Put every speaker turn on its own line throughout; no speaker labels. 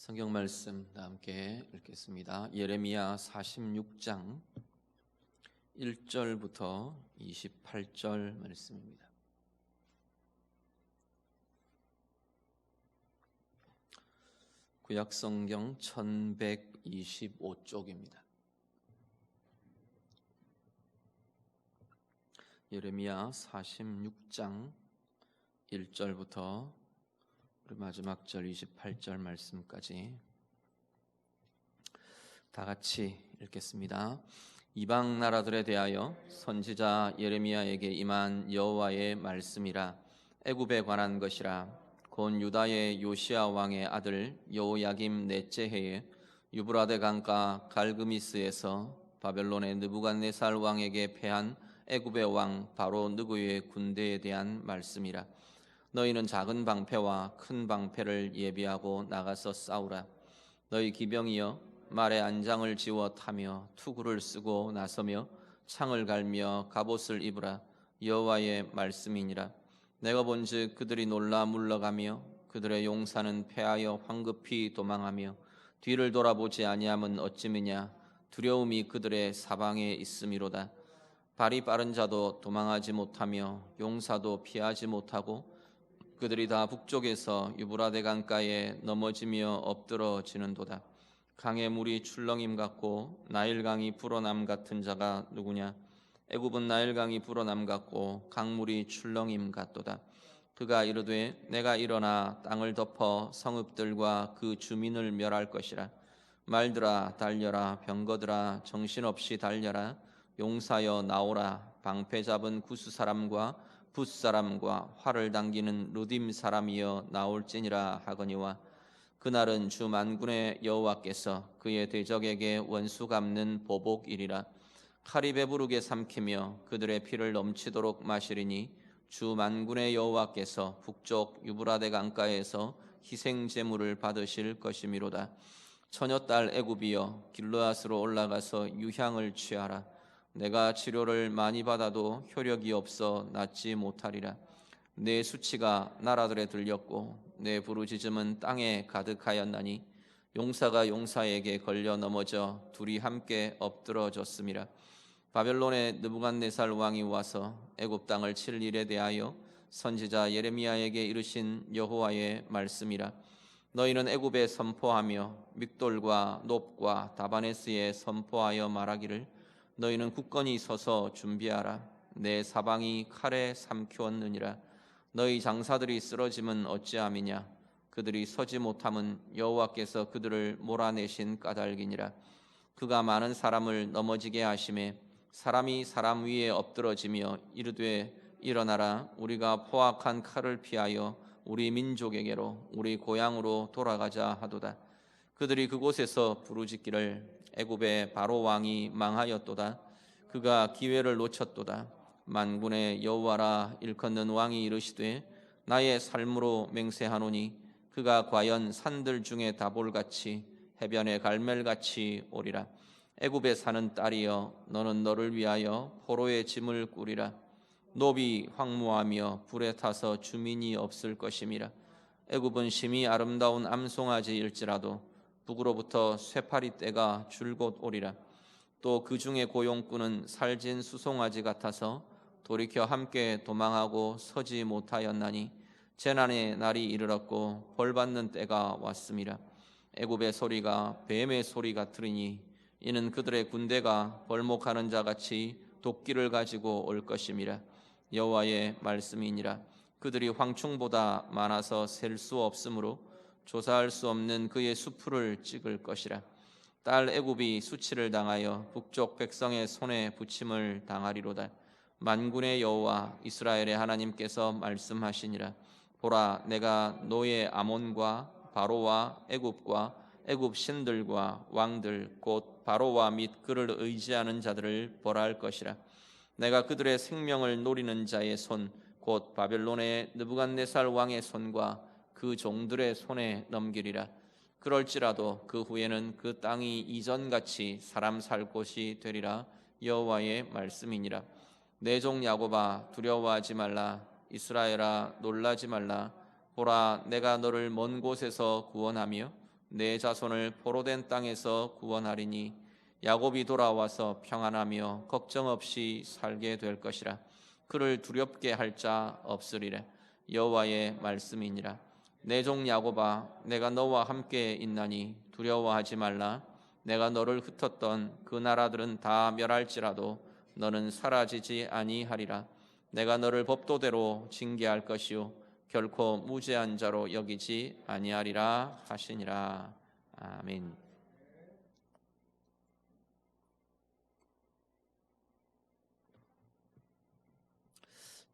성경 말씀 함께 읽겠습니다. 예레미야 46장 1절부터 28절 말씀입니다. 구약 성경 1125쪽입니다. 예레미야 46장 1절부터 마지막 절 28절 말씀까지 다 같이 읽겠습니다. 이방 나라들에 대하여 선지자 예레미야에게 임한 여호와의 말씀이라. 애굽에 관한 것이라. 곧 유다의 요시야 왕의 아들 여호야김 넷째 해에 유브라데 강가 갈그미스에서 바벨론의 느부갓네살 왕에게 패한 애굽의 왕 바로 느고의 군대에 대한 말씀이라. 너희는 작은 방패와 큰 방패를 예비하고 나가서 싸우라. 너희 기병이여 말에 안장을 지워 타며 투구를 쓰고 나서며 창을 갈며 갑옷을 입으라. 여호와의 말씀이니라. 내가 본즉 그들이 놀라 물러가며 그들의 용사는 패하여 황급히 도망하며 뒤를 돌아보지 아니함은 어찌미냐. 두려움이 그들의 사방에 있음이로다. 발이 빠른 자도 도망하지 못하며 용사도 피하지 못하고 그들이 다 북쪽에서 유브라데 강가에 넘어지며 엎드러지는도다. 강의 물이 출렁임 같고 나일강이 불어남 같은 자가 누구냐. 애굽은 나일강이 불어남 같고 강물이 출렁임 같도다. 그가 이르되 내가 일어나 땅을 덮어 성읍들과 그 주민을 멸할 것이라. 말들아 달려라. 병거들아 정신없이 달려라. 용사여 나오라. 방패 잡은 구스 사람과 붓사람과 활을 당기는 루딤 사람이여 나올지니라 하거니와. 그날은 주 만군의 여호와께서 그의 대적에게 원수 갚는 보복이리라. 칼이 배부르게 삼키며 그들의 피를 넘치도록 마시리니 주 만군의 여호와께서 북쪽 유브라데 강가에서 희생 제물을 받으실 것이미로다. 처녀딸 애굽이여 길르앗으로 올라가서 유향을 취하라. 내가 치료를 많이 받아도 효력이 없어 낫지 못하리라. 내 수치가 나라들에 들렸고 내 부르짖음은 땅에 가득하였나니 용사가 용사에게 걸려 넘어져 둘이 함께 엎드러졌음이라. 바벨론의 느부갓네살 왕이 와서 애굽 땅을 칠 일에 대하여 선지자 예레미야에게 이르신 여호와의 말씀이라. 너희는 애굽에 선포하며 믹돌과 놉과 다바네스에 선포하여 말하기를 너희는 굳건히 서서 준비하라. 내 사방이 칼에 삼켰느니라. 너희 장사들이 쓰러짐은 어찌함이냐. 그들이 서지 못함은 여호와께서 그들을 몰아내신 까닭이니라. 그가 많은 사람을 넘어지게 하심에 사람이 사람 위에 엎드러지며 이르되 일어나라. 우리가 포악한 칼을 피하여 우리 민족에게로 우리 고향으로 돌아가자 하도다. 그들이 그곳에서 부르짖기를 애굽의 바로 왕이 망하였도다. 그가 기회를 놓쳤도다. 만군의 여호와라 일컫는 왕이 이르시되 나의 삶으로 맹세하노니 그가 과연 산들 중에 다볼같이 해변의 갈멜같이 오리라. 애굽에 사는 딸이여 너는 너를 위하여 포로의 짐을 꾸리라. 노비 황무하며 불에 타서 주민이 없을 것임이라. 애굽은 심히 아름다운 암송아지일지라도 북으로부터 쇠파리 떼가 줄곧 오리라. 또 그 중에 고용꾼은 살진 수송아지 같아서 돌이켜 함께 도망하고 서지 못하였나니 재난의 날이 이르렀고 벌받는 때가 왔음이라. 애굽의 소리가 뱀의 소리 같으리니 이는 그들의 군대가 벌목하는 자같이 도끼를 가지고 올 것임이라. 여호와의 말씀이니라. 그들이 황충보다 많아서 셀 수 없으므로 조사할 수 없는 그의 수풀을 찍을 것이라. 딸 애굽이 수치를 당하여 북쪽 백성의 손에 부침을 당하리로다. 만군의 여호와 이스라엘의 하나님께서 말씀하시니라. 보라 내가 노예 아몬과 바로와 애굽과 애굽 신들과 왕들 곧 바로와 및 그를 의지하는 자들을 벌할 것이라. 내가 그들의 생명을 노리는 자의 손 곧 바벨론의 느부갓네살 왕의 손과 그 종들의 손에 넘기리라. 그럴지라도 그 후에는 그 땅이 이전같이 사람 살 곳이 되리라. 여호와의 말씀이니라. 내 종 야곱아 두려워하지 말라. 이스라엘아 놀라지 말라. 보라 내가 너를 먼 곳에서 구원하며 내 자손을 포로된 땅에서 구원하리니 야곱이 돌아와서 평안하며 걱정 없이 살게 될 것이라. 그를 두렵게 할 자 없으리라. 여호와의 말씀이니라. 내 종 야곱아, 내가 너와 함께 있나니 두려워하지 말라. 내가 너를 흩었던 그 나라들은 다 멸할지라도 너는 사라지지 아니하리라. 내가 너를 법도대로 징계할 것이요 결코 무죄한 자로 여기지 아니하리라 하시니라. 아멘.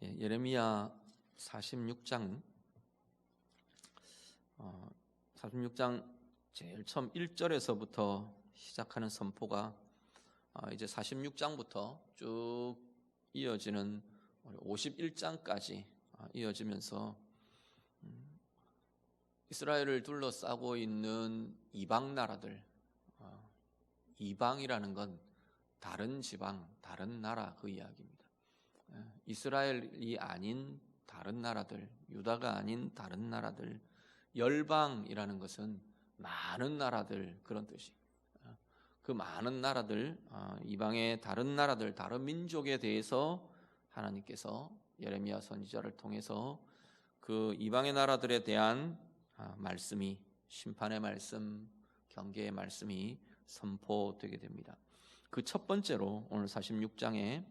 예레미야 46장 제일 처음 1절에서부터 시작하는 선포가 이제 46장부터 쭉 이어지는 51장까지 이어지면서 이스라엘을 둘러싸고 있는 이방 나라들, 이방이라는 건 다른 지방, 다른 나라 그 이야기입니다. 이스라엘이 아닌 다른 나라들, 유다가 아닌 다른 나라들, 열방이라는 것은 많은 나라들 그런 뜻이. 그 많은 나라들, 이방의 다른 나라들, 다른 민족에 대해서 하나님께서 예레미야 선지자를 통해서 그 이방의 나라들에 대한 말씀이, 심판의 말씀, 경계의 말씀이 선포되게 됩니다. 그 첫 번째로 오늘 46장에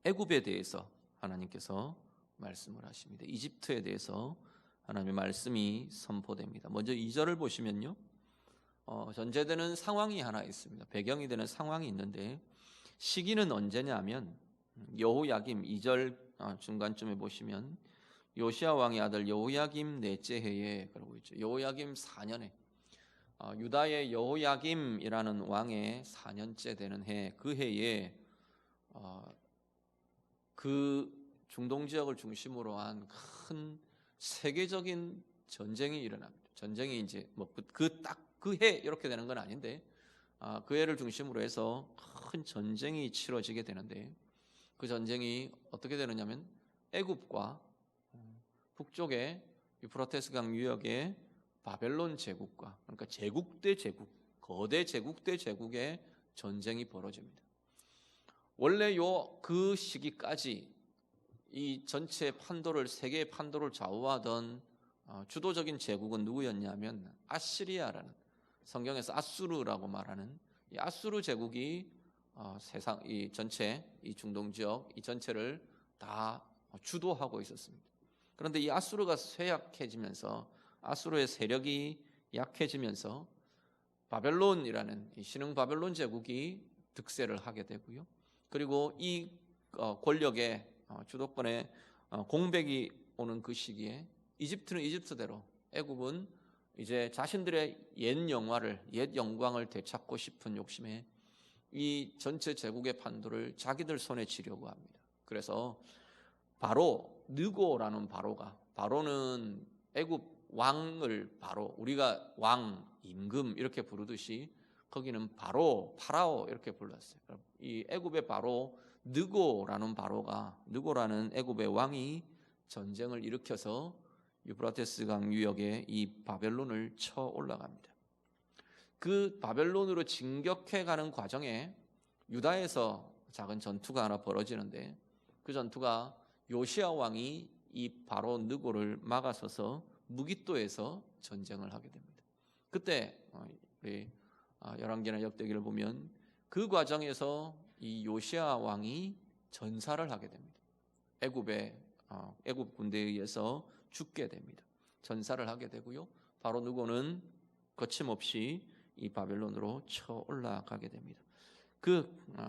애굽에 대해서 하나님께서 말씀을 하십니다. 이집트에 대해서 하나님의 말씀이 선포됩니다. 먼저 2절을 보시면요, 전제되는 상황이 하나 있습니다. 배경이 되는 상황이 있는데 시기는 언제냐면 여호야김 2절 중간쯤에 보시면 요시야 왕의 아들 여호야김 넷째 해에 그러고 있죠. 여호야김 4년에 유다의 여호야김이라는 왕의 4년째 되는 해, 그 해에 그 중동 지역을 중심으로 한 큰 세계적인 전쟁이 일어납니다. 전쟁이 이제 뭐 그 해 이렇게 되는 건 아닌데 그 해를 중심으로 해서 큰 전쟁이 치러지게 되는데 그 전쟁이 어떻게 되느냐면 애굽과 북쪽의 유프라테스 강 유역의 바벨론 제국과, 그러니까 제국 대 제국, 거대 제국 대 제국의 전쟁이 벌어집니다. 원래 그 시기까지 이 전체 판도를, 세계의 판도를 좌우하던 주도적인 제국은 누구였냐면 아시리아라는, 성경에서 아수르라고 말하는 이 아수르 제국이 세상 이 전체 이 중동 지역 이 전체를 다 주도하고 있었습니다. 그런데 이 아수르가 쇠약해지면서, 아수르의 세력이 약해지면서 바벨론이라는 이 신흥 바벨론 제국이 득세를 하게 되고요. 그리고 이 권력의 주도권의 공백이 오는 그 시기에 이집트는 이집트대로, 애굽은 이제 자신들의 옛 영광을 되찾고 싶은 욕심에 이 전체 제국의 판도를 자기들 손에 쥐려고 합니다. 그래서 바로 느고라는 바로는 애굽 왕을 바로, 우리가 왕, 임금 이렇게 부르듯이 거기는 파라오 이렇게 불렀어요. 이 애굽의 바로 느고라는 애굽의 왕이 전쟁을 일으켜서 유프라테스 강 유역에 이 바벨론을 쳐 올라갑니다. 그 바벨론으로 진격해 가는 과정에 유다에서 작은 전투가 하나 벌어지는데 그 전투가 요시야 왕이 이 바로 느고를 막아서서 무깃도에서 전쟁을 하게 됩니다. 그때 우리 열왕기나 역대기를 보면 그 과정에서 이 요시야 왕이 전사를 하게 됩니다. 애굽 군대에 의해서 죽게 됩니다. 전사를 하게 되고요. 바로 느고는 거침없이 이 바벨론으로 쳐 올라가게 됩니다.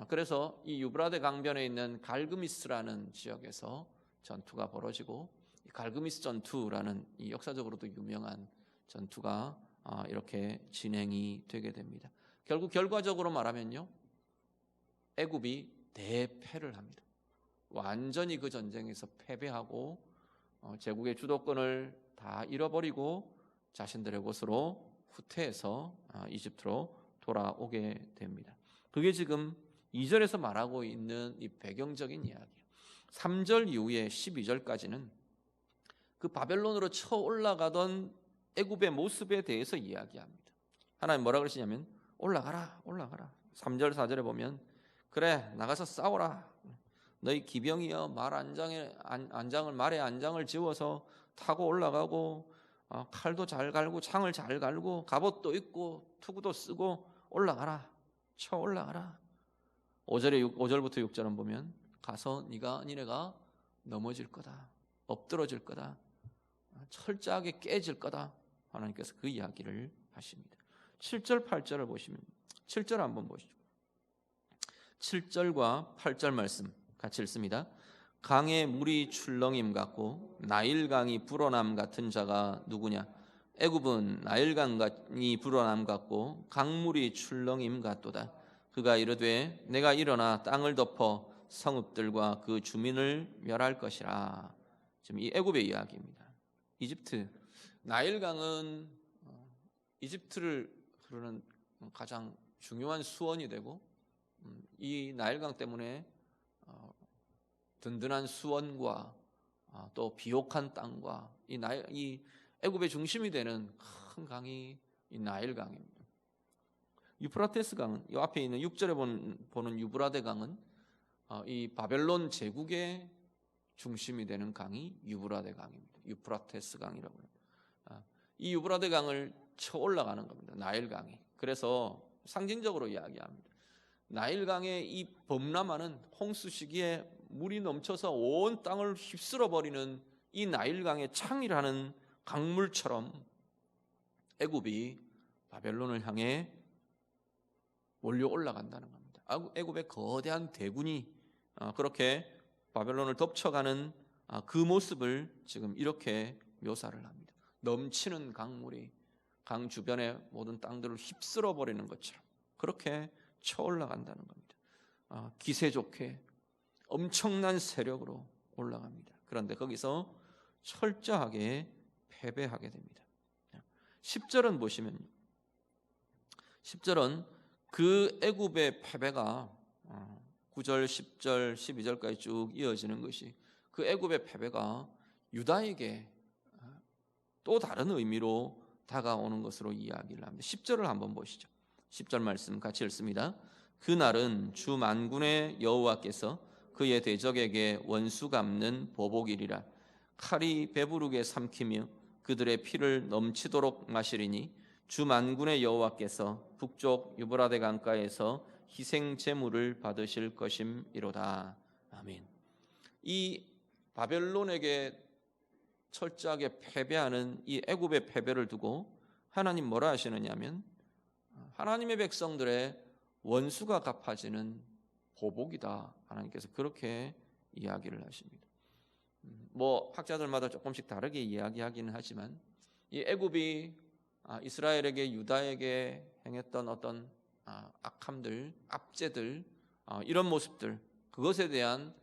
그래서 이 유브라데 강변에 있는 갈그미스라는 지역에서 전투가 벌어지고, 이 갈그미스 전투라는 이 역사적으로도 유명한 전투가 이렇게 진행이 되게 됩니다. 결국 결과적으로 말하면요, 애굽이 대패를 합니다. 완전히 그 전쟁에서 패배하고 제국의 주도권을 다 잃어버리고 자신들의 곳으로 후퇴해서 이집트로 돌아오게 됩니다. 그게 지금 2절에서 말하고 있는 이 배경적인 이야기예요. 3절 이후에 12절까지는 그 바벨론으로 쳐 올라가던 애굽의 모습에 대해서 이야기합니다. 하나님 뭐라 그러시냐면 올라가라, 올라가라. 3절 4절에 보면 그래 나가서 싸워라. 너희 기병이여 안장을 말에 안장을 지워서 타고 올라가고 칼도 잘 갈고 창을 잘 갈고 갑옷도 입고 투구도 쓰고 올라가라. 쳐 올라가라. 5절부터 6절은 보면 가서 니네가 넘어질 거다. 엎드러질 거다. 철저하게 깨질 거다. 하나님께서 그 이야기를 하십니다. 7절 8절을 보시면 7절 한번 보시죠. 7절과 8절 말씀 같이 읽습니다. 강에 물이 출렁임 같고 나일강이 불어남 같은 자가 누구냐? 애굽은 나일강이 불어남 같고 강물이 출렁임 같도다. 그가 이르되 내가 일어나 땅을 덮어 성읍들과 그 주민을 멸할 것이라. 지금 이 애굽의 이야기입니다. 이집트 나일강은 이집트를 흐르는 가장 중요한 수원이 되고 이 나일강 때문에 든든한 수원과 또 비옥한 땅과 이 애굽의 중심이 되는 큰 강이 이 나일강입니다. 유프라테스 강은 이 앞에 있는 6절에 보는 유브라데 강은 이 바벨론 제국의 중심이 되는 강이 유브라데 강입니다. 유프라테스 강이라고 합니다. 이 유브라데 강을 쳐 올라가는 겁니다. 나일강이. 그래서 상징적으로 이야기합니다. 나일강의 이 범람하는 홍수 시기에 물이 넘쳐서 온 땅을 휩쓸어 버리는 이 나일강의 창이라는 강물처럼 애굽이 바벨론을 향해 몰려 올라간다는 겁니다. 애굽의 거대한 대군이 그렇게 바벨론을 덮쳐가는 그 모습을 지금 이렇게 묘사를 합니다. 넘치는 강물이 강 주변의 모든 땅들을 휩쓸어 버리는 것처럼 그렇게 쳐 올라간다는 겁니다. 기세 좋게 엄청난 세력으로 올라갑니다. 그런데 거기서 철저하게 패배하게 됩니다. 10절은 보시면 10절은 그 애굽의 패배가 9절, 10절, 12절까지 쭉 이어지는 것이 그 애굽의 패배가 유다에게 또 다른 의미로 다가오는 것으로 이야기를 합니다. 10절을 한번 보시죠. 10절 말씀 같이 읽습니다. 그날은 주 만군의 여호와께서 그의 대적에게 원수 갚는 보복이리라. 칼이 배부르게 삼키며 그들의 피를 넘치도록 마시리니 주 만군의 여호와께서 북쪽 유브라데 강가에서 희생 제물을 받으실 것임이로다. 아멘. 이 바벨론에게 철저하게 패배하는 이 애굽의 패배를 두고 하나님 뭐라 하시느냐면 하나님의 백성들의 원수가 갚아지는 보복이다. 하나님께서 그렇게 이야기를 하십니다. 학자들마다 조금씩 다르게 이야기하기는 하지만 이 애굽이 이스라엘에게 유다에게 행했던 어떤 악함들, 압제들 이런 모습들 그것에 대한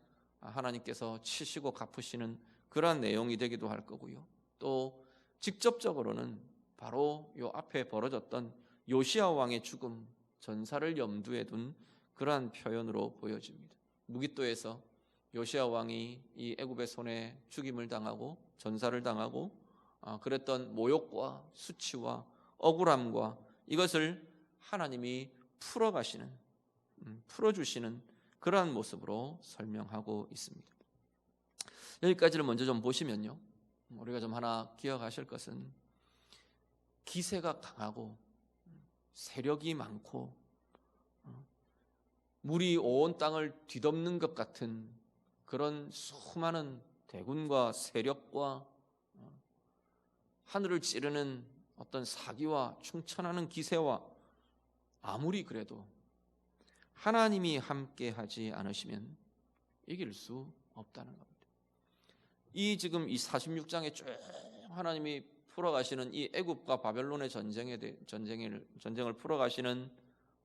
하나님께서 치시고 갚으시는 그러한 내용이 되기도 할 거고요. 또 직접적으로는 바로 요 앞에 벌어졌던 요시야 왕의 죽음, 전사를 염두에 둔 그러한 표현으로 보여집니다. 무깃도에서 요시야 왕이 이 애굽의 손에 죽임을 당하고 전사를 당하고 그랬던 모욕과 수치와 억울함과 이것을 하나님이 풀어주시는 그러한 모습으로 설명하고 있습니다. 여기까지를 먼저 좀 보시면요, 우리가 좀 하나 기억하실 것은 기세가 강하고 세력이 많고 물이 온 땅을 뒤덮는 것 같은 그런 수많은 대군과 세력과 하늘을 찌르는 어떤 사기와 충천하는 기세와 아무리 그래도 하나님이 함께하지 않으시면 이길 수 없다는 겁니다. 지금 이 46장에 쭉 하나님이 풀어가시는 이 애굽과 바벨론의 전쟁을 풀어가시는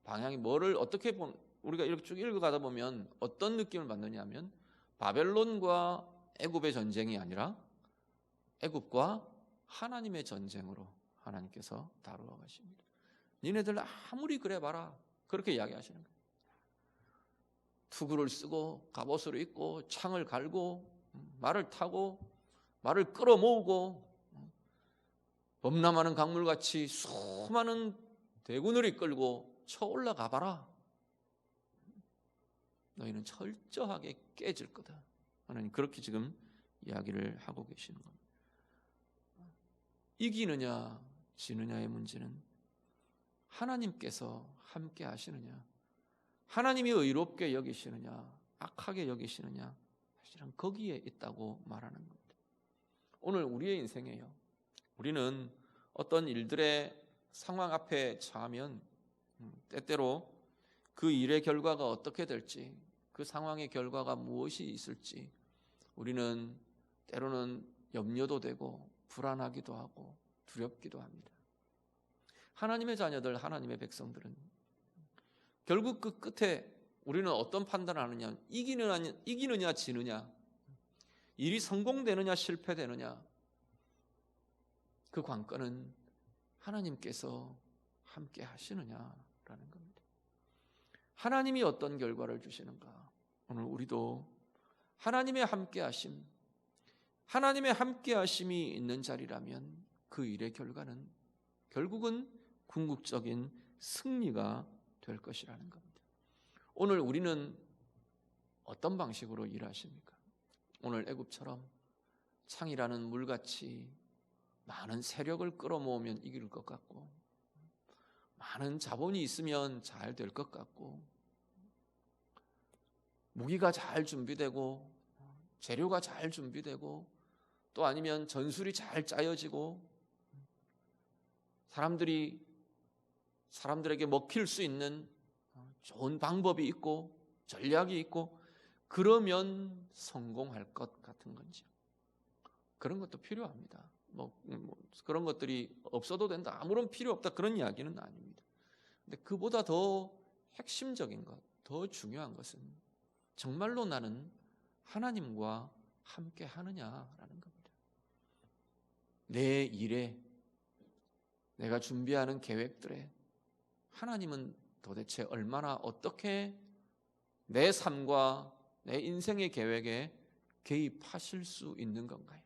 방향이 어떻게 우리가 이렇게 쭉 읽어가다 보면 어떤 느낌을 받느냐면 바벨론과 애굽의 전쟁이 아니라 애굽과 하나님의 전쟁으로 하나님께서 다루어 가십니다. 니네들 아무리 그래 봐라 그렇게 이야기하시는 거예요. 투구를 쓰고 갑옷을 입고 창을 갈고 말을 타고 말을 끌어모으고 범람하는 강물같이 수많은 대군을 이끌고 쳐 올라가 봐라. 너희는 철저하게 깨질 거다. 하나님 그렇게 지금 이야기를 하고 계시는 겁니다. 이기느냐 지느냐의 문제는 하나님께서 함께 하시느냐, 하나님이 의롭게 여기시느냐 악하게 여기시느냐, 사실은 거기에 있다고 말하는 겁니다. 오늘 우리의 인생에요, 우리는 어떤 일들의 상황 앞에 처하면 때때로 그 일의 결과가 어떻게 될지, 그 상황의 결과가 무엇이 있을지 우리는 때로는 염려도 되고 불안하기도 하고 두렵기도 합니다. 하나님의 자녀들, 하나님의 백성들은 결국 그 끝에 우리는 어떤 판단을 하느냐, 이기느냐 지느냐, 일이 성공되느냐 실패되느냐, 그 관건은 하나님께서 함께 하시느냐라는 겁니다. 하나님이 어떤 결과를 주시는가? 오늘 우리도 하나님의 함께하심, 하나님의 함께하심이 있는 자리라면 그 일의 결과는 결국은 궁극적인 승리가 될 것이라는 겁니다. 오늘 우리는 어떤 방식으로 일하십니까? 오늘 애굽처럼 창이라는 물같이 많은 세력을 끌어모으면 이길 것 같고, 많은 자본이 있으면 잘 될 것 같고, 무기가 잘 준비되고 재료가 잘 준비되고 또 아니면 전술이 잘 짜여지고 사람들에게 먹힐 수 있는 좋은 방법이 있고 전략이 있고 그러면 성공할 것 같은 건지, 그런 것도 필요합니다. 그런 것들이 없어도 된다, 아무런 필요 없다, 그런 이야기는 아닙니다. 근데 그보다 더 핵심적인 것, 더 중요한 것은 정말로 나는 하나님과 함께 하느냐라는 겁니다. 내 일에, 내가 준비하는 계획들에 하나님은 도대체 얼마나 어떻게 내 삶과 내 인생의 계획에 개입하실 수 있는 건가요?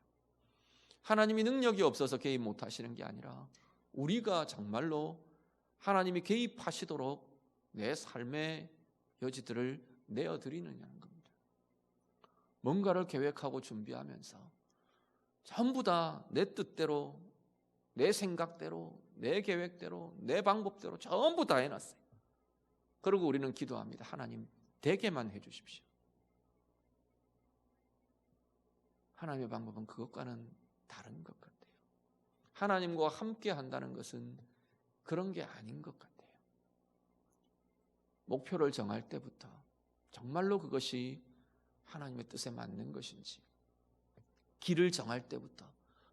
하나님이 능력이 없어서 개입 못하시는 게 아니라 우리가 정말로 하나님이 개입하시도록 내 삶의 여지들을 내어드리느냐는 겁니다. 뭔가를 계획하고 준비하면서 전부 다 내 뜻대로, 내 생각대로, 내 계획대로, 내 방법대로 전부 다 해놨어요. 그리고 우리는 기도합니다. 하나님 되게만 해주십시오. 하나님의 방법은 그것과는 다른 것 같아요. 하나님과 함께 한다는 것은 그런 게 아닌 것 같아요. 목표를 정할 때부터 정말로 그것이 하나님의 뜻에 맞는 것인지, 길을 정할 때부터,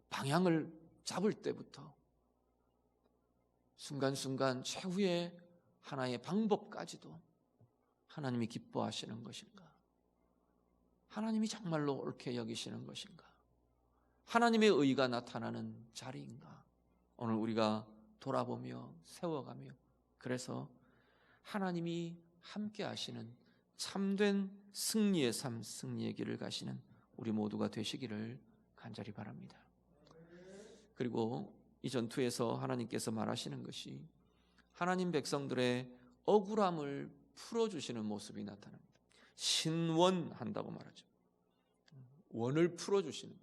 방향을 잡을 때부터 순간순간 최후의 하나의 방법까지도 하나님이 기뻐하시는 것인가? 하나님이 정말로 옳게 여기시는 것인가? 하나님의 의가 나타나는 자리인가? 오늘 우리가 돌아보며 세워가며, 그래서 하나님이 함께 하시는 참된 승리의 삶, 승리의 길을 가시는 우리 모두가 되시기를 간절히 바랍니다. 그리고 이 전투에서 하나님께서 말하시는 것이 하나님 백성들의 억울함을 풀어주시는 모습이 나타납니다. 신원한다고 말하죠. 원을 풀어주시는.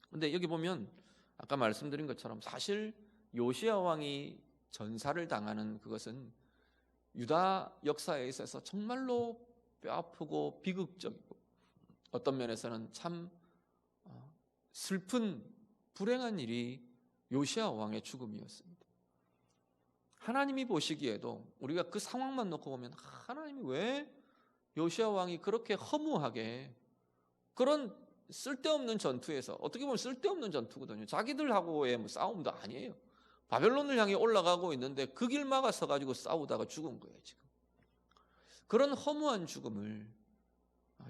그런데 여기 보면 아까 말씀드린 것처럼 사실 요시야 왕이 전사를 당하는 그것은 유다 역사에 있어서 정말로 뼈아프고 비극적이고 어떤 면에서는 참 슬픈 불행한 일이 요시야 왕의 죽음이었습니다. 하나님이 보시기에도 우리가 그 상황만 놓고 보면 하나님이 왜 요시야 왕이 그렇게 허무하게 그런 쓸데없는 전투에서, 어떻게 보면 쓸데없는 전투거든요. 자기들하고의 싸움도 아니에요. 바벨론을 향해 올라가고 있는데 그 길 막아서 가지고 싸우다가 죽은 거예요. 지금 그런 허무한 죽음을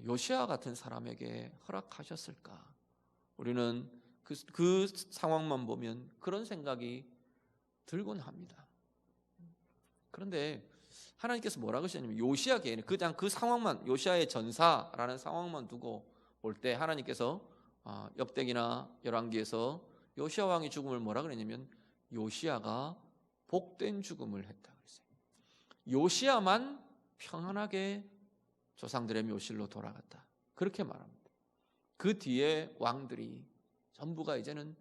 요시야 같은 사람에게 허락하셨을까? 우리는 그 상황만 보면 그런 생각이 들곤 합니다. 그런데 하나님께서 뭐라고 하시냐면 요시야 개인, 그냥 그 상황만, 요시야의 전사라는 상황만 두고 볼 때 하나님께서 역대기나 열왕기에서 요시야 왕이 죽음을 뭐라 그랬냐면 요시야가 복된 죽음을 했다 그랬어요. 요시야만 평안하게 조상들의 묘실로 돌아갔다, 그렇게 말합니다. 그 뒤에 왕들이 전부가 이제는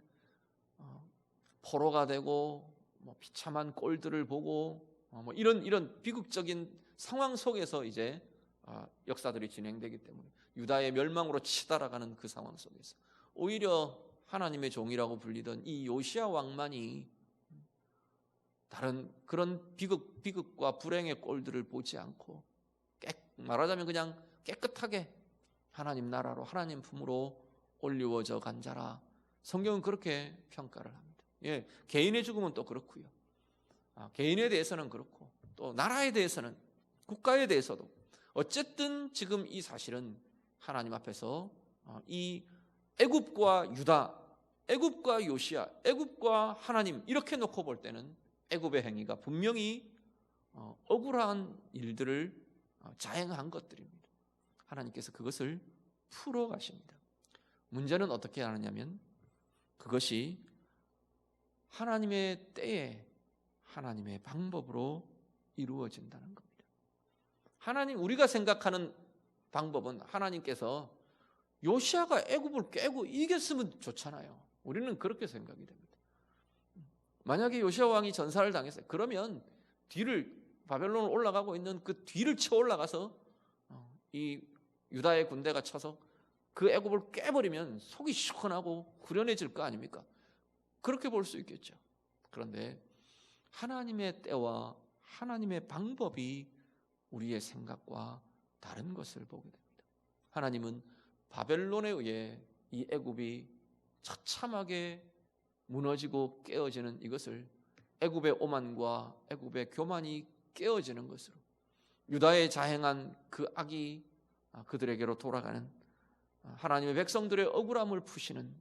포로가 되고 비참한 꼴들을 보고 이런 비극적인 상황 속에서 이제 역사들이 진행되기 때문에 유다의 멸망으로 치달아가는 그 상황 속에서 오히려 하나님의 종이라고 불리던 이 요시야 왕만이 다른 그런 비극과 불행의 꼴들을 보지 않고 말하자면 그냥 깨끗하게 하나님 나라로, 하나님 품으로 올리워져 간 자라, 성경은 그렇게 평가를 합니다. 예, 개인의 죽음은 또 그렇고요. 개인에 대해서는 그렇고 또 나라에 대해서는, 국가에 대해서도 어쨌든 지금 이 사실은 하나님 앞에서 이 애굽과 유다, 애굽과 요시야, 애굽과 하나님 이렇게 놓고 볼 때는 애굽의 행위가 분명히 억울한 일들을 자행한 것들입니다. 하나님께서 그것을 풀어 가십니다. 문제는 어떻게 하느냐면 그것이 하나님의 때에 하나님의 방법으로 이루어진다는 겁니다. 하나님, 우리가 생각하는 방법은 하나님께서 요시야가 애굽을 깨고 이겼으면 좋잖아요. 우리는 그렇게 생각이 됩니다. 만약에 요시야 왕이 전사를 당했어요. 그러면 뒤를, 바벨론을 올라가고 있는 그 뒤를 쳐 올라가서 이 유다의 군대가 쳐서 그 애굽을 깨버리면 속이 시원하고 후련해질 거 아닙니까? 그렇게 볼 수 있겠죠. 그런데 하나님의 때와 하나님의 방법이 우리의 생각과 다른 것을 보게 됩니다. 하나님은 바벨론에 의해 이 애굽이 처참하게 무너지고 깨어지는 이것을, 애굽의 오만과 애굽의 교만이 깨어지는 것으로 유다에 자행한 그 악이 그들에게로 돌아가는, 하나님의 백성들의 억울함을 푸시는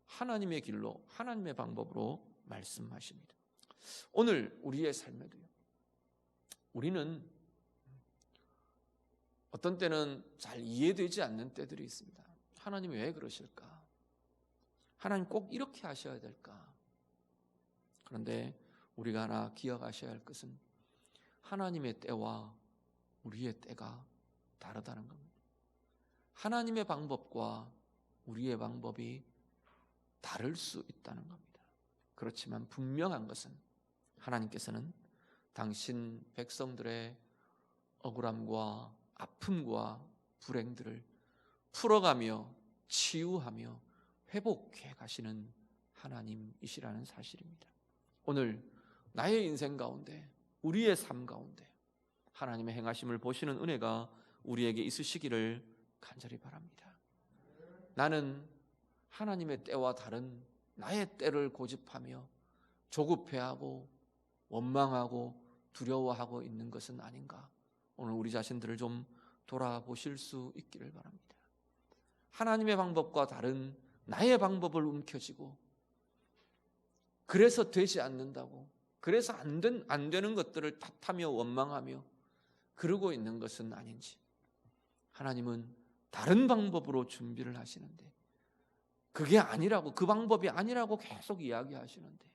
하나님의 길로, 하나님의 방법으로 말씀하십니다. 오늘 우리의 삶에도요, 우리는 어떤 때는 잘 이해되지 않는 때들이 있습니다. 하나님이 왜 그러실까? 하나님 꼭 이렇게 하셔야 될까? 그런데 우리가 하나 기억하셔야 할 것은 하나님의 때와 우리의 때가 다르다는 겁니다. 하나님의 방법과 우리의 방법이 다를 수 있다는 겁니다. 그렇지만 분명한 것은 하나님께서는 당신 백성들의 억울함과 아픔과 불행들을 풀어가며 치유하며 회복해 가시는 하나님이시라는 사실입니다. 오늘 나의 인생 가운데, 우리의 삶 가운데 하나님의 행하심을 보시는 은혜가 우리에게 있으시기를 간절히 바랍니다. 나는 하나님의 때와 다른 나의 때를 고집하며 조급해하고 원망하고 두려워하고 있는 것은 아닌가? 오늘 우리 자신들을 좀 돌아보실 수 있기를 바랍니다. 하나님의 방법과 다른 나의 방법을 움켜쥐고 그래서 되지 않는다고, 그래서 안 되는 것들을 탓하며 원망하며 그러고 있는 것은 아닌지, 하나님은 다른 방법으로 준비를 하시는데 그게 아니라고, 그 방법이 아니라고 계속 이야기하시는데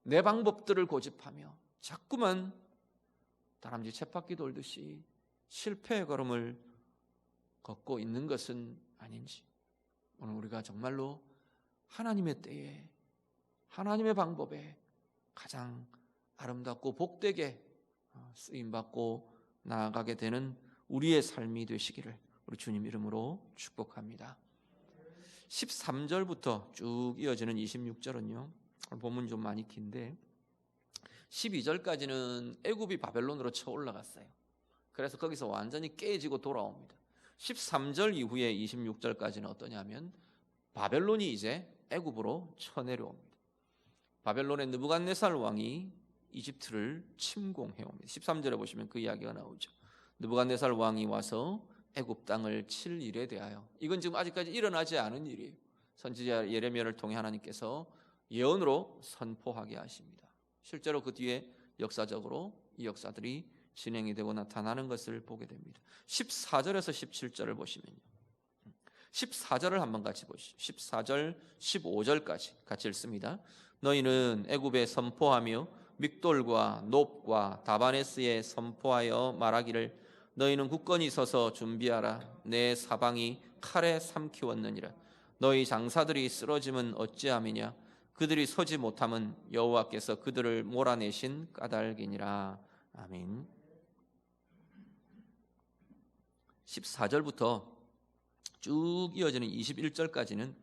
내 방법들을 고집하며 자꾸만 다람쥐 쳇바퀴 돌듯이 실패의 걸음을 걷고 있는 것은 아닌지, 오늘 우리가 정말로 하나님의 때에 하나님의 방법에 가장 아름답고 복되게 쓰임받고 나아가게 되는 우리의 삶이 되시기를 우리 주님 이름으로 축복합니다. 13절부터 쭉 이어지는 26절은요, 본문 좀 많이 긴데 12절까지는 애굽이 바벨론으로 쳐 올라갔어요. 그래서 거기서 완전히 깨지고 돌아옵니다. 13절 이후에 26절까지는 어떠냐면 바벨론이 이제 애굽으로 쳐내려옵니다. 바벨론의 느부갓네살 왕이 이집트를 침공해 옵니다. 13절에 보시면 그 이야기가 나오죠. 느부갓네살 왕이 와서 애굽 땅을 칠 일에 대하여, 이건 지금 아직까지 일어나지 않은 일이에요. 선지자 예레미야를 통해 하나님께서 예언으로 선포하게 하십니다. 실제로 그 뒤에 역사적으로 이 역사들이 진행이 되고 나타나는 것을 보게 됩니다. 14절에서 17절을 보시면요, 14절을 한번 같이 보시죠. 14절, 15절까지 같이 읽습니다. 너희는 애굽에 선포하며 믹돌과 놉과 다바네스에 선포하여 말하기를 너희는 굳건히 서서 준비하라. 내 사방이 칼에 삼키웠느니라. 너희 장사들이 쓰러짐은 어찌함이냐. 그들이 서지 못함은 여호와께서 그들을 몰아내신 까닭이니라. 아멘. 14절부터 쭉 이어지는 21절까지는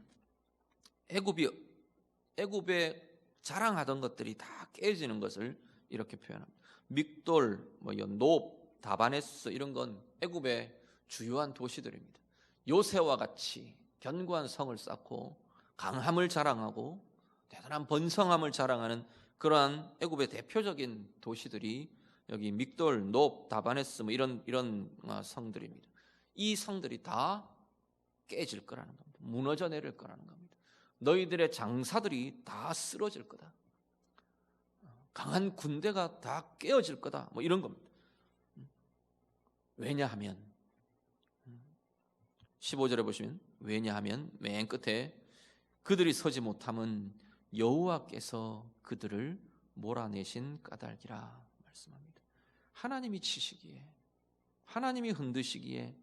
애굽에 자랑하던 것들이 다 깨지는 것을 이렇게 표현합니다. 믹돌, 놉, 다바네스 이런 건 애굽의 주요한 도시들입니다. 요새와 같이 견고한 성을 쌓고 강함을 자랑하고 대단한 번성함을 자랑하는 그러한 애굽의 대표적인 도시들이 여기 믹돌, 놉, 다바네스 이런 성들입니다. 이 성들이 다 깨질 거라는 겁니다. 무너져 내릴 거라는 겁니다. 너희들의 장사들이 다 쓰러질 거다. 강한 군대가 다 깨어질 거다. 이런 겁니다. 왜냐하면 15절에 보시면 왜냐하면 맨 끝에 그들이 서지 못함은 여호와께서 그들을 몰아내신 까닭이라 말씀합니다. 하나님이 치시기에 하나님이 흔드시기에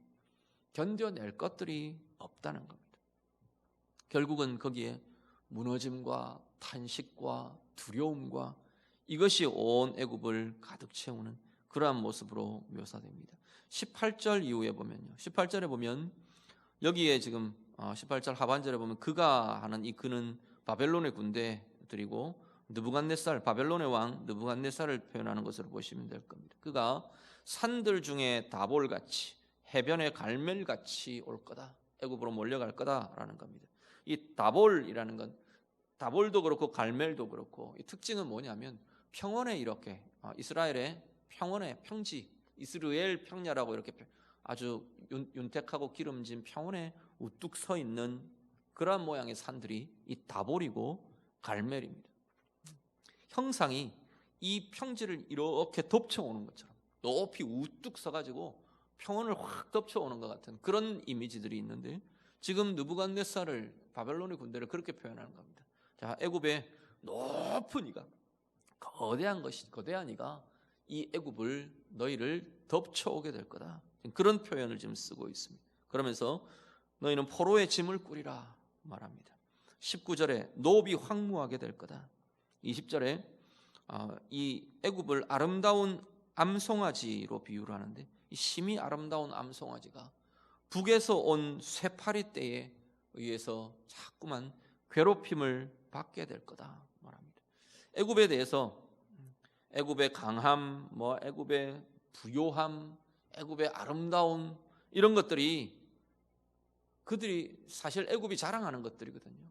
견뎌낼 것들이 없다는 겁니다. 결국은 거기에 무너짐과 탄식과 두려움과 이것이 온 애굽을 가득 채우는 그러한 모습으로 묘사됩니다. 18절 이후에 보면요. 18절에 보면 여기에 지금 18절 하반절에 보면 그가 하는 이 그는 바벨론의 군대들이고 느부갓네살 바벨론의 왕 느부갓네살을 표현하는 것으로 보시면 될 겁니다. 그가 산들 중에 다볼같이 해변의 갈멜같이 올 거다. 애굽으로 몰려갈 거다라는 겁니다. 이 다볼이라는 건 다볼도 그렇고 갈멜도 그렇고 이 특징은 뭐냐면 평원에 이렇게 이스라엘의 평원의 평지 이스라엘 평야라고 이렇게 아주 윤택하고 기름진 평원에 우뚝 서 있는 그러한 모양의 산들이 이 다볼이고 갈멜입니다. 형상이 이 평지를 이렇게 덮쳐오는 것처럼 높이 우뚝 서가지고 평원을 확 덮쳐오는 것 같은 그런 이미지들이 있는데 지금 느부갓네살을 바벨론의 군대를 그렇게 표현하는 겁니다. 자, 애굽의 높은 이가 거대한 이가 이 애굽을 너희를 덮쳐오게 될 거다. 그런 표현을 지금 쓰고 있습니다. 그러면서 너희는 포로의 짐을 꾸리라 말합니다. 19절에 놉이 황무하게 될 거다. 20절에 이 애굽을 아름다운 암송아지로 비유를 하는데 이 심히 아름다운 암송아지가 북에서 온 쇠파리 떼에 의해서 자꾸만 괴롭힘을 받게 될 거다 말합니다. 애굽에 대해서 애굽의 강함, 애굽의 부요함, 애굽의 아름다움 이런 것들이 그들이 사실 애굽이 자랑하는 것들이거든요.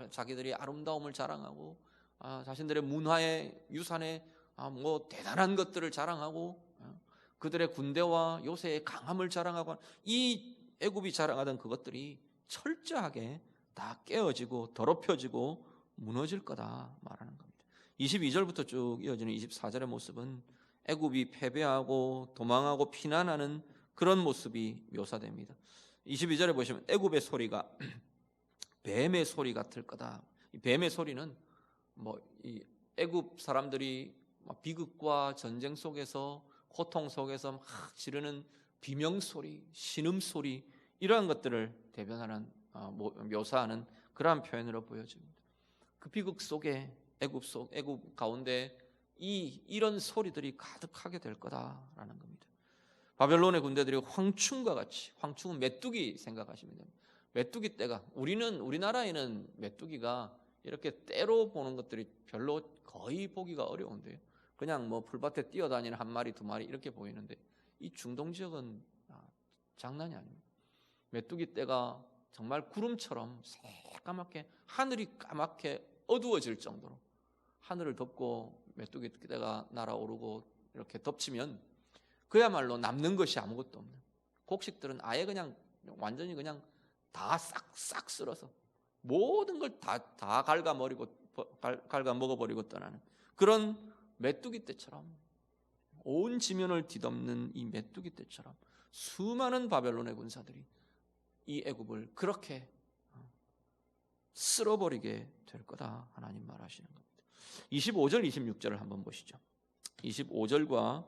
자기들이 아름다움을 자랑하고 자신들의 문화의 유산의 대단한 것들을 자랑하고 그들의 군대와 요새의 강함을 자랑하고 이 애굽이 자랑하던 그것들이 철저하게 다 깨어지고 더럽혀지고 무너질 거다 말하는 겁니다. 22절부터 쭉 이어지는 24절의 모습은 애굽이 패배하고 도망하고 피난하는 그런 모습이 묘사됩니다. 22절에 보시면 애굽의 소리가 뱀의 소리 같을 거다. 이 뱀의 소리는 이 애굽 사람들이 비극과 전쟁 속에서 고통 속에서 막 지르는 비명 소리, 신음 소리 이러한 것들을 대변하는 묘사하는 그러한 표현으로 보여집니다. 그 비극 속에 애굽 가운데 이런 소리들이 가득하게 될 거다라는 겁니다. 바벨론의 군대들이 황충과 같이, 황충은 메뚜기 생각하시면 됩니다. 메뚜기 떼가 우리나라에는 메뚜기가 이렇게 떼로 보는 것들이 별로 거의 보기가 어려운데요. 그냥 풀밭에 뛰어다니는 한 마리 두 마리 이렇게 보이는데 이 중동 지역은 장난이 아닙니다. 메뚜기 떼가 정말 구름처럼 새까맣게 하늘이 까맣게 어두워질 정도로 하늘을 덮고 메뚜기 떼가 날아오르고 이렇게 덮치면 그야말로 남는 것이 아무것도 없는 곡식들은 아예 그냥 완전히 그냥 다 싹싹 쓸어서 모든 걸 다 갉아 먹어버리고 떠나는 그런 메뚜기 떼처럼 온 지면을 뒤덮는 이 메뚜기 떼처럼 수많은 바벨론의 군사들이 이 애굽을 그렇게 쓸어버리게 될 거다 하나님 말하시는 겁니다. 25절 26절을 한번 보시죠. 25절과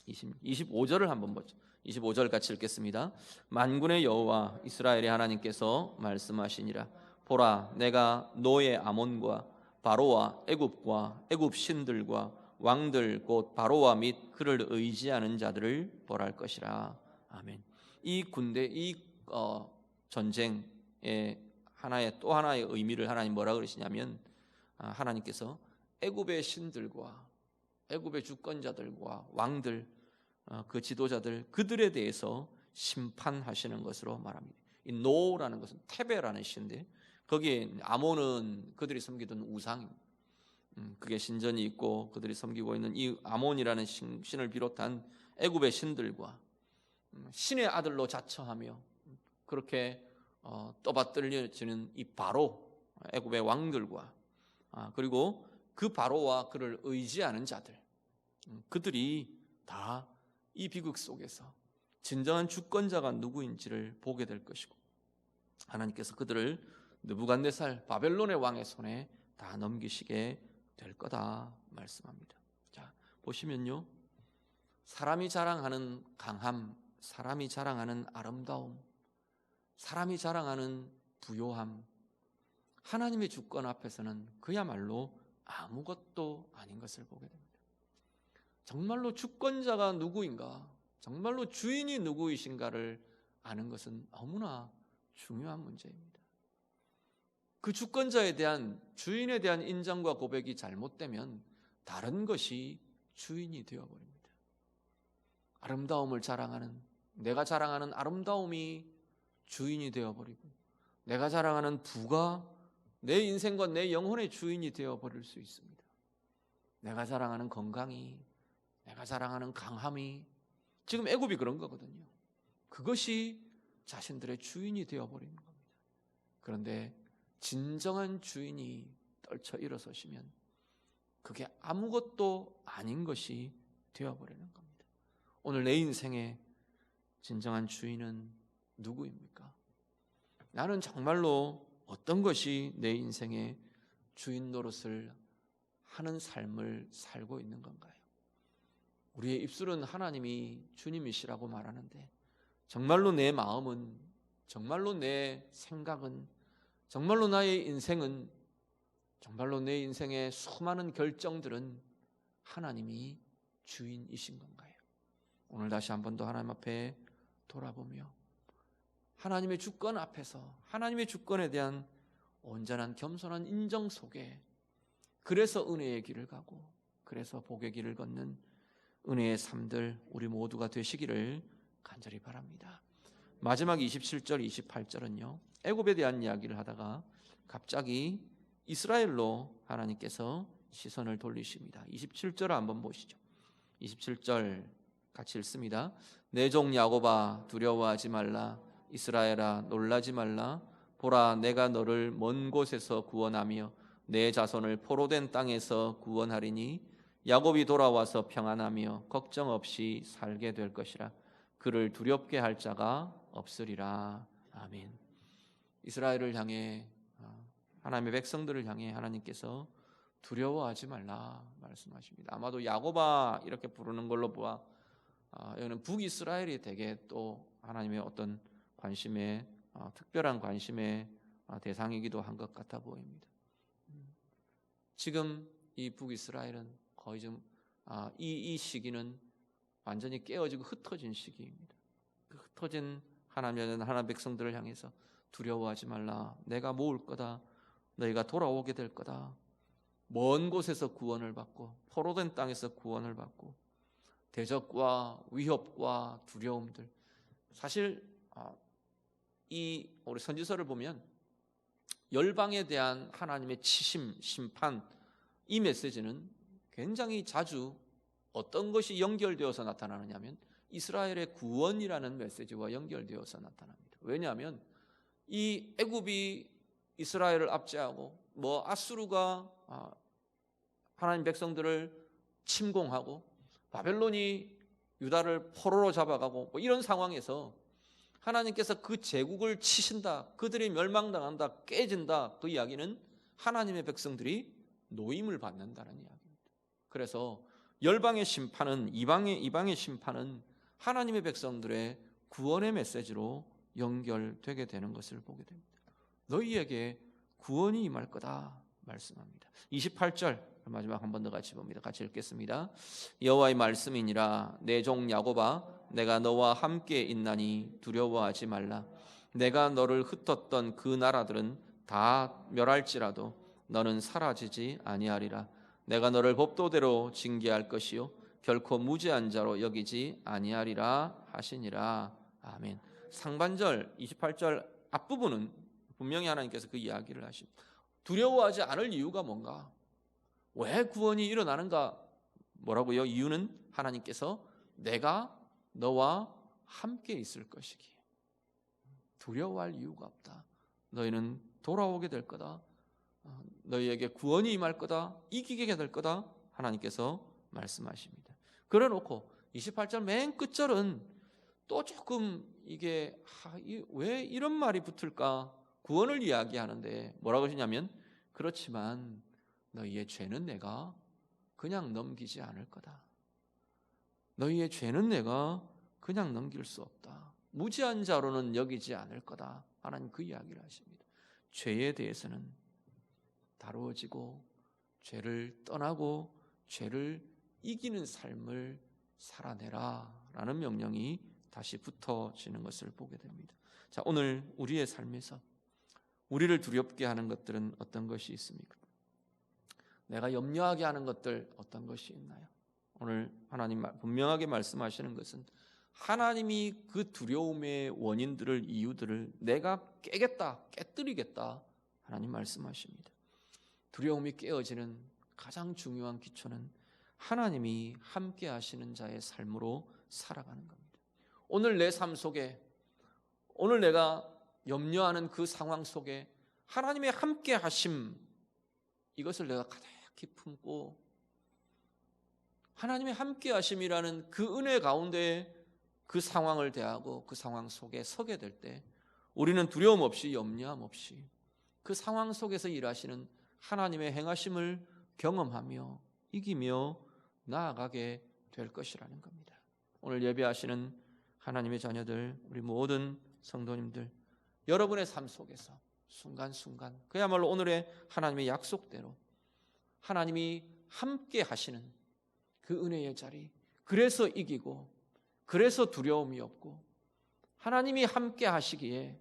25절을 한번 보죠. 25절 같이 읽겠습니다. 만군의 여호와 이스라엘의 하나님께서 말씀하시니라. 보라, 내가 너의 아몬과 바로와 애굽과 애굽 신들과 왕들 곧 바로와 및 그를 의지하는 자들을 벌할 것이라. 아멘. 이 군대, 이 전쟁의 또 하나의 의미를 하나님 뭐라 그러시냐면, 하나님께서 애굽의 신들과 애굽의 주권자들과 왕들, 그 지도자들, 그들에 대해서 심판하시는 것으로 말합니다. 이 노라는 것은 테베라는 신인데, 거기에 아몬은 그들이 섬기던 우상입니다. 그게 신전이 있고 그들이 섬기고 있는 이 아몬이라는 신을 비롯한 애굽의 신들과 신의 아들로 자처하며 그렇게 떠받들려지는 이 바로, 애굽의 왕들과 그리고 그 바로와 그를 의지하는 자들, 그들이 다 이 비극 속에서 진정한 주권자가 누구인지를 보게 될 것이고, 하나님께서 그들을 느부갓네살 바벨론의 왕의 손에 다 넘기시게 될 거다 말씀합니다. 자, 보시면요, 사람이 자랑하는 강함, 사람이 자랑하는 아름다움, 사람이 자랑하는 부요함, 하나님의 주권 앞에서는 그야말로 아무것도 아닌 것을 보게 됩니다. 정말로 주권자가 누구인가, 정말로 주인이 누구이신가를 아는 것은 너무나 중요한 문제입니다. 그 주권자에 대한, 주인에 대한 인정과 고백이 잘못되면 다른 것이 주인이 되어버립니다. 아름다움을 자랑하는, 내가 자랑하는 아름다움이 주인이 되어버리고, 내가 자랑하는 부가 내 인생과 내 영혼의 주인이 되어버릴 수 있습니다. 내가 자랑하는 건강이, 내가 자랑하는 강함이, 지금 애굽이 그런 거거든요. 그것이 자신들의 주인이 되어버리는 겁니다. 그런데 진정한 주인이 떨쳐 일어서시면 그게 아무것도 아닌 것이 되어버리는 겁니다. 오늘 내 인생의 진정한 주인은 누구입니까? 나는 정말로 어떤 것이 내 인생의 주인 노릇을 하는 삶을 살고 있는 건가요? 우리의 입술은 하나님이 주님이시라고 말하는데, 정말로 내 마음은, 정말로 내 생각은, 정말로 나의 인생은, 정말로 내 인생의 수많은 결정들은 하나님이 주인이신 건가요? 오늘 다시 한 번 더 하나님 앞에 돌아보며 하나님의 주권 앞에서 하나님의 주권에 대한 온전한 겸손한 인정 속에, 그래서 은혜의 길을 가고 그래서 복의 길을 걷는 은혜의 삶들 우리 모두가 되시기를 간절히 바랍니다. 마지막 27절 28절은요, 애굽에 대한 이야기를 하다가 갑자기 이스라엘로 하나님께서 시선을 돌리십니다. 27절을 한번 보시죠. 27절 같이 읽습니다. 내 종 야곱아 두려워하지 말라, 이스라엘아 놀라지 말라. 보라, 내가 너를 먼 곳에서 구원하며 내 자손을 포로된 땅에서 구원하리니 야곱이 돌아와서 평안하며 걱정 없이 살게 될 것이라. 그를 두렵게 할 자가 없으리라. 아멘. 이스라엘을 향해, 하나님의 백성들을 향해 하나님께서 두려워하지 말라 말씀하십니다. 아마도 야곱아 이렇게 부르는 걸로 보아 여기는 북이스라엘이 되게 또 하나님의 어떤 관심의, 특별한 관심의 대상이기도 한 것 같아 보입니다. 지금 이 북이스라엘은 거의 좀 이 시기는 완전히 깨어지고 흩어진 시기입니다. 그 흩어진 하나님 백성들을 향해서 두려워하지 말라, 내가 모을 거다, 너희가 돌아오게 될 거다, 먼 곳에서 구원을 받고 포로된 땅에서 구원을 받고, 대적과 위협과 두려움들, 사실 이 우리 선지서를 보면 열방에 대한 하나님의 치심, 심판, 이 메시지는 굉장히 자주 어떤 것이 연결되어서 나타나느냐면 이스라엘의 구원이라는 메시지와 연결되어서 나타납니다. 왜냐하면 이 애굽이 이스라엘을 압제하고 아수르가 하나님 백성들을 침공하고 바벨론이 유다를 포로로 잡아가고 이런 상황에서 하나님께서 그 제국을 치신다, 그들이 멸망당한다, 깨진다, 그 이야기는 하나님의 백성들이 노임을 받는다는 이야기입니다. 그래서 열방의 심판은, 이방의 심판은 하나님의 백성들의 구원의 메시지로 연결되게 되는 것을 보게 됩니다. 너희에게 구원이 임할 거다 말씀합니다. 28절 마지막 한 번 더 같이 봅니다. 같이 읽겠습니다. 여호와의 말씀이니라. 내 종 야곱아, 내가 너와 함께 있나니 두려워하지 말라. 내가 너를 흩었던 그 나라들은 다 멸할지라도 너는 사라지지 아니하리라. 내가 너를 법도대로 징계할 것이요 결코 무죄한 자로 여기지 아니하리라 하시니라. 아멘. 상반절 28절 앞부분은 분명히 하나님께서 그 이야기를 하십니다. 두려워하지 않을 이유가 뭔가? 왜 구원이 일어나는가? 뭐라고요? 이유는 하나님께서 내가 너와 함께 있을 것이기에 두려워할 이유가 없다. 너희는 돌아오게 될 거다. 너희에게 구원이 임할 거다. 이기게 될 거다. 하나님께서 말씀하십니다. 그래놓고 28절 맨 끝절은 또 조금 이게 왜 이런 말이 붙을까? 구원을 이야기하는데 뭐라고 하시냐면, 그렇지만 너희의 죄는 내가 그냥 넘기지 않을 거다. 너희의 죄는 내가 그냥 넘길 수 없다. 무지한 자로는 여기지 않을 거다. 하나님 그 이야기를 하십니다. 죄에 대해서는 다루어지고 죄를 떠나고 죄를 이기는 삶을 살아내라 라는 명령이 다시 붙어지는 것을 보게 됩니다. 자, 오늘 우리의 삶에서 우리를 두렵게 하는 것들은 어떤 것이 있습니까? 내가 염려하게 하는 것들 어떤 것이 있나요? 오늘 하나님 분명하게 말씀하시는 것은 하나님이 그 두려움의 원인들을, 이유들을 내가 깨겠다, 깨뜨리겠다 하나님 말씀하십니다. 두려움이 깨어지는 가장 중요한 기초는 하나님이 함께 하시는 자의 삶으로 살아가는 겁니다. 오늘 내 삶 속에, 오늘 내가 염려하는 그 상황 속에 하나님의 함께 하심, 이것을 내가 가득히 품고 하나님의 함께 하심이라는 그 은혜 가운데 그 상황을 대하고 그 상황 속에 서게 될 때 우리는 두려움 없이, 염려함 없이 그 상황 속에서 일하시는 하나님의 행하심을 경험하며 이기며 나아가게 될 것이라는 겁니다. 오늘 예배하시는 하나님의 자녀들, 우리 모든 성도님들, 여러분의 삶 속에서 순간순간 그야말로 오늘의 하나님의 약속대로 하나님이 함께 하시는 그 은혜의 자리, 그래서 이기고 그래서 두려움이 없고 하나님이 함께 하시기에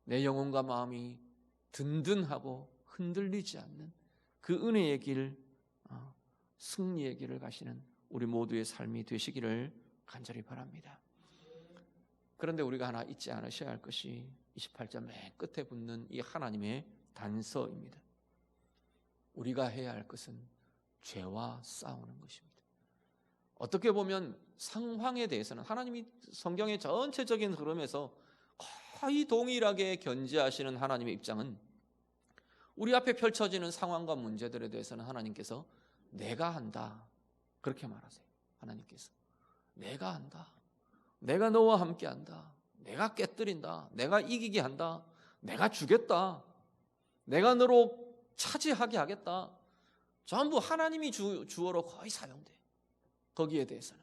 내 영혼과 마음이 든든하고 흔들리지 않는 그 은혜의 길, 승리의 길을 가시는 우리 모두의 삶이 되시기를 간절히 바랍니다. 그런데 우리가 하나 잊지 않으셔야 할 것이 28절 맨 끝에 붙는 이 하나님의 단서입니다. 우리가 해야 할 것은 죄와 싸우는 것입니다. 어떻게 보면 상황에 대해서는 하나님이 성경의 전체적인 흐름에서 거의 동일하게 견지하시는 하나님의 입장은 우리 앞에 펼쳐지는 상황과 문제들에 대해서는 하나님께서 내가 한다 그렇게 말하세요. 하나님께서 내가 한다, 내가 너와 함께 한다, 내가 깨뜨린다, 내가 이기게 한다, 내가 주겠다, 내가 너로 차지하게 하겠다. 전부 하나님이 주어로 거의 사용돼, 거기에 대해서는.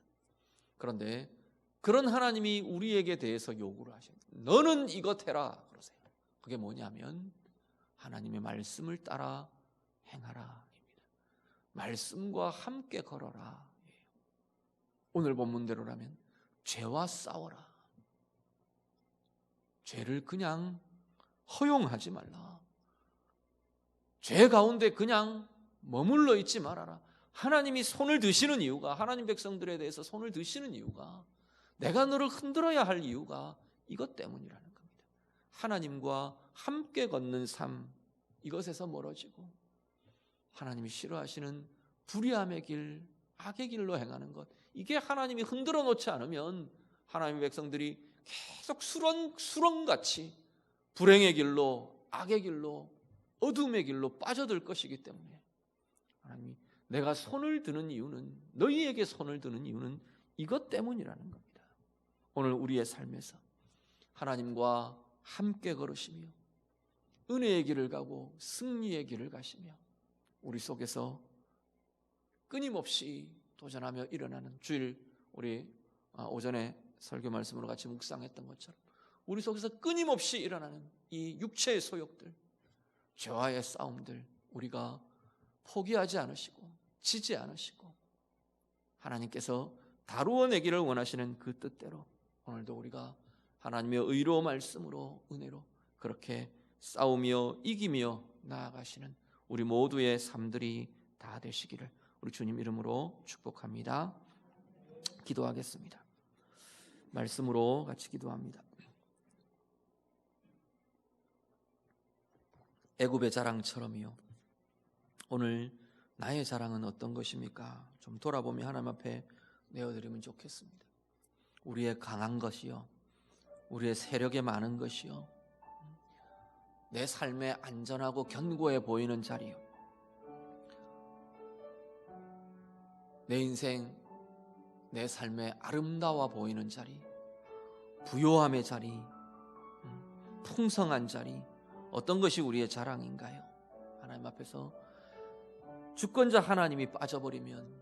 그런데 그런 하나님이 우리에게 대해서 요구를 하셔요. 너는 이것 해라 그러세요. 그게 뭐냐면 하나님의 말씀을 따라 행하라 입니다. 말씀과 함께 걸어라. 오늘 본문대로라면 죄와 싸워라. 죄를 그냥 허용하지 말라. 죄 가운데 그냥 머물러 있지 말아라. 하나님이 손을 드시는 이유가, 하나님 백성들에 대해서 손을 드시는 이유가, 내가 너를 흔들어야 할 이유가 이것 때문이라는 겁니다. 하나님과 함께 걷는 삶, 이것에서 멀어지고 하나님이 싫어하시는 불의함의 길, 악의 길로 행하는 것, 이게 하나님이 흔들어 놓지 않으면 하나님의 백성들이 계속 수렁같이 불행의 길로, 악의 길로, 어둠의 길로 빠져들 것이기 때문에 하나님이 내가 손을 드는 이유는, 너희에게 손을 드는 이유는 이것 때문이라는 겁니다. 오늘 우리의 삶에서 하나님과 함께 걸으시며 은혜의 길을 가고 승리의 길을 가시며 우리 속에서 끊임없이 도전하며 일어나는 주일 우리 오전에 설교 말씀으로 같이 묵상했던 것처럼 우리 속에서 끊임없이 일어나는 이 육체의 소욕들, 죄와의 싸움들 우리가 포기하지 않으시고 지지 않으시고 하나님께서 다루어 내기를 원하시는 그 뜻대로 오늘도 우리가 하나님의 의로 말씀으로 은혜로 그렇게 싸우며 이기며 나아가시는 우리 모두의 삶들이 다 되시기를 우리 주님 이름으로 축복합니다. 기도하겠습니다. 말씀으로 같이 기도합니다. 애굽의 자랑처럼요, 오늘 나의 자랑은 어떤 것입니까? 좀 돌아보며 하나님 앞에 내어드리면 좋겠습니다. 우리의 강한 것이요, 우리의 세력의 많은 것이요, 내 삶에 안전하고 견고해 보이는 자리요, 내 인생, 내 삶에 아름다워 보이는 자리, 부요함의 자리, 풍성한 자리, 어떤 것이 우리의 자랑인가요? 하나님 앞에서 주권자 하나님이 빠져버리면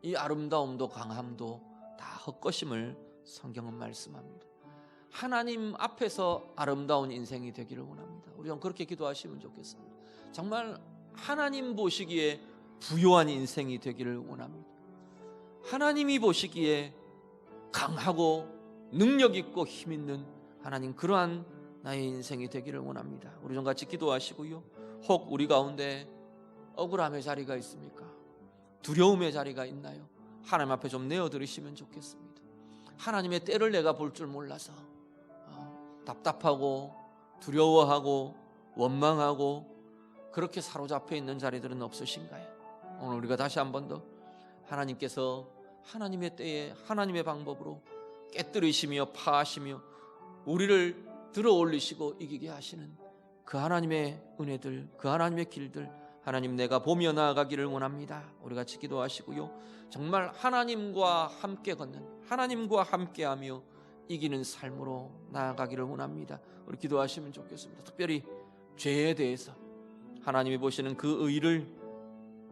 이 아름다움도 강함도 다 헛것임을 성경은 말씀합니다. 하나님 앞에서 아름다운 인생이 되기를 원합니다. 우리 좀 그렇게 기도하시면 좋겠습니다. 정말 하나님 보시기에 부요한 인생이 되기를 원합니다. 하나님이 보시기에 강하고 능력 있고 힘 있는 하나님, 그러한 나의 인생이 되기를 원합니다. 우리 좀 같이 기도하시고요, 혹 우리 가운데 억울함의 자리가 있습니까? 두려움의 자리가 있나요? 하나님 앞에 좀 내어드리시면 좋겠습니다. 하나님의 때를 내가 볼 줄 몰라서 답답하고 두려워하고 원망하고 그렇게 사로잡혀 있는 자리들은 없으신가요? 오늘 우리가 다시 한 번 더 하나님께서 하나님의 때에 하나님의 방법으로 깨뜨리시며 파하시며 우리를 들어 올리시고 이기게 하시는 그 하나님의 은혜들, 그 하나님의 길들 하나님 내가 보며 나아가기를 원합니다. 우리 같이 기도하시고요, 정말 하나님과 함께 걷는, 하나님과 함께하며 이기는 삶으로 나아가기를 원합니다. 우리 기도하시면 좋겠습니다. 특별히 죄에 대해서 하나님이 보시는 그 의를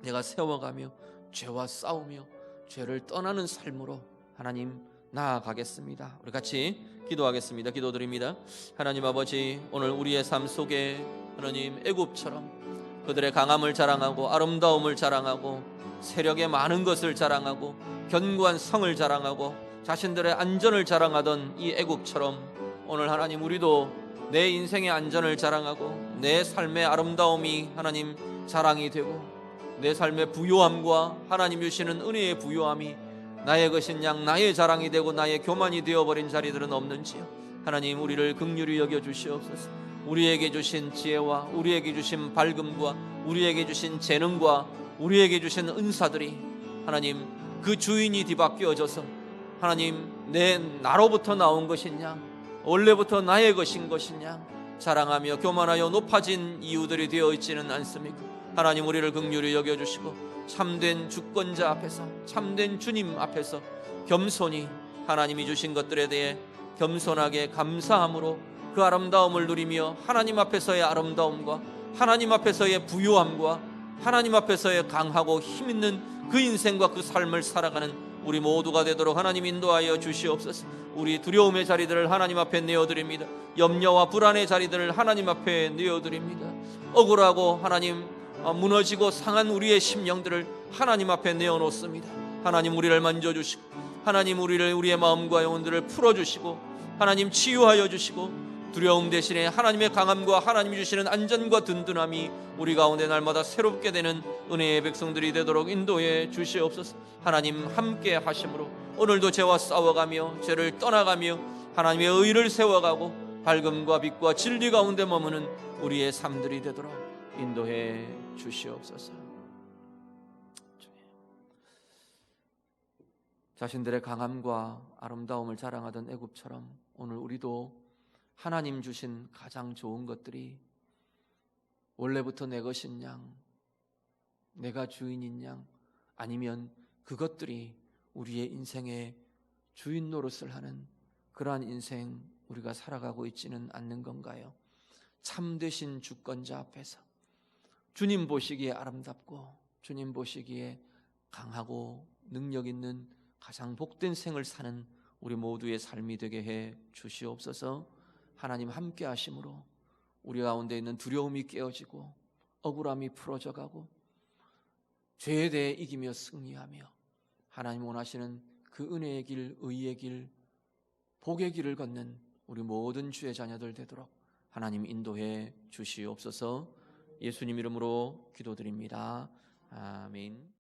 내가 세워가며 죄와 싸우며 죄를 떠나는 삶으로 하나님 나아가겠습니다. 우리 같이 기도하겠습니다. 기도드립니다. 하나님 아버지, 오늘 우리의 삶 속에 하나님 애굽처럼 그들의 강함을 자랑하고 아름다움을 자랑하고 세력의 많은 것을 자랑하고 견고한 성을 자랑하고 자신들의 안전을 자랑하던 이 애굽처럼 오늘 하나님 우리도 내 인생의 안전을 자랑하고 내 삶의 아름다움이 하나님 자랑이 되고 내 삶의 부요함과 하나님 주시는 은혜의 부요함이 나의 것인 양 나의 자랑이 되고 나의 교만이 되어버린 자리들은 없는지요. 하나님 우리를 긍휼히 여겨주시옵소서. 우리에게 주신 지혜와 우리에게 주신 밝음과 우리에게 주신 재능과 우리에게 주신 은사들이 하나님 그 주인이 뒤바뀌어져서 하나님 내 나로부터 나온 것이냐 원래부터 나의 것인 것이냐 자랑하며 교만하여 높아진 이유들이 되어 있지는 않습니까? 하나님 우리를 긍휼히 여겨주시고 참된 주권자 앞에서 참된 주님 앞에서 겸손히 하나님이 주신 것들에 대해 겸손하게 감사함으로 그 아름다움을 누리며 하나님 앞에서의 아름다움과 하나님 앞에서의 부요함과 하나님 앞에서의 강하고 힘있는 그 인생과 그 삶을 살아가는 우리 모두가 되도록 하나님 인도하여 주시옵소서. 우리 두려움의 자리들을 하나님 앞에 내어드립니다. 염려와 불안의 자리들을 하나님 앞에 내어드립니다. 억울하고 하나님 무너지고 상한 우리의 심령들을 하나님 앞에 내어놓습니다. 하나님 우리를 만져주시고 하나님 우리의 마음과 영혼들을 풀어주시고 하나님 치유하여 주시고 두려움 대신에 하나님의 강함과 하나님이 주시는 안전과 든든함이 우리 가운데 날마다 새롭게 되는 은혜의 백성들이 되도록 인도해 주시옵소서. 하나님 함께 하심으로 오늘도 죄와 싸워가며 죄를 떠나가며 하나님의 의를 세워가고 밝음과 빛과 진리 가운데 머무는 우리의 삶들이 되도록 인도해 주시옵소서. 자신들의 강함과 아름다움을 자랑하던 애굽처럼 오늘 우리도 하나님 주신 가장 좋은 것들이 원래부터 내 것인 양, 내가 주인인 양, 아니면 그것들이 우리의 인생의 주인 노릇을 하는 그러한 인생 우리가 살아가고 있지는 않는 건가요? 참되신 주권자 앞에서 주님 보시기에 아름답고 주님 보시기에 강하고 능력 있는 가장 복된 생을 사는 우리 모두의 삶이 되게 해 주시옵소서. 하나님 함께 하심으로 우리 가운데 있는 두려움이 깨어지고 억울함이 풀어져 가고 죄에 대해 이기며 승리하며 하나님 원하시는 그 은혜의 길, 의의 길, 복의 길을 걷는 우리 모든 주의 자녀들 되도록 하나님 인도해 주시옵소서. 예수님 이름으로 기도드립니다. 아멘.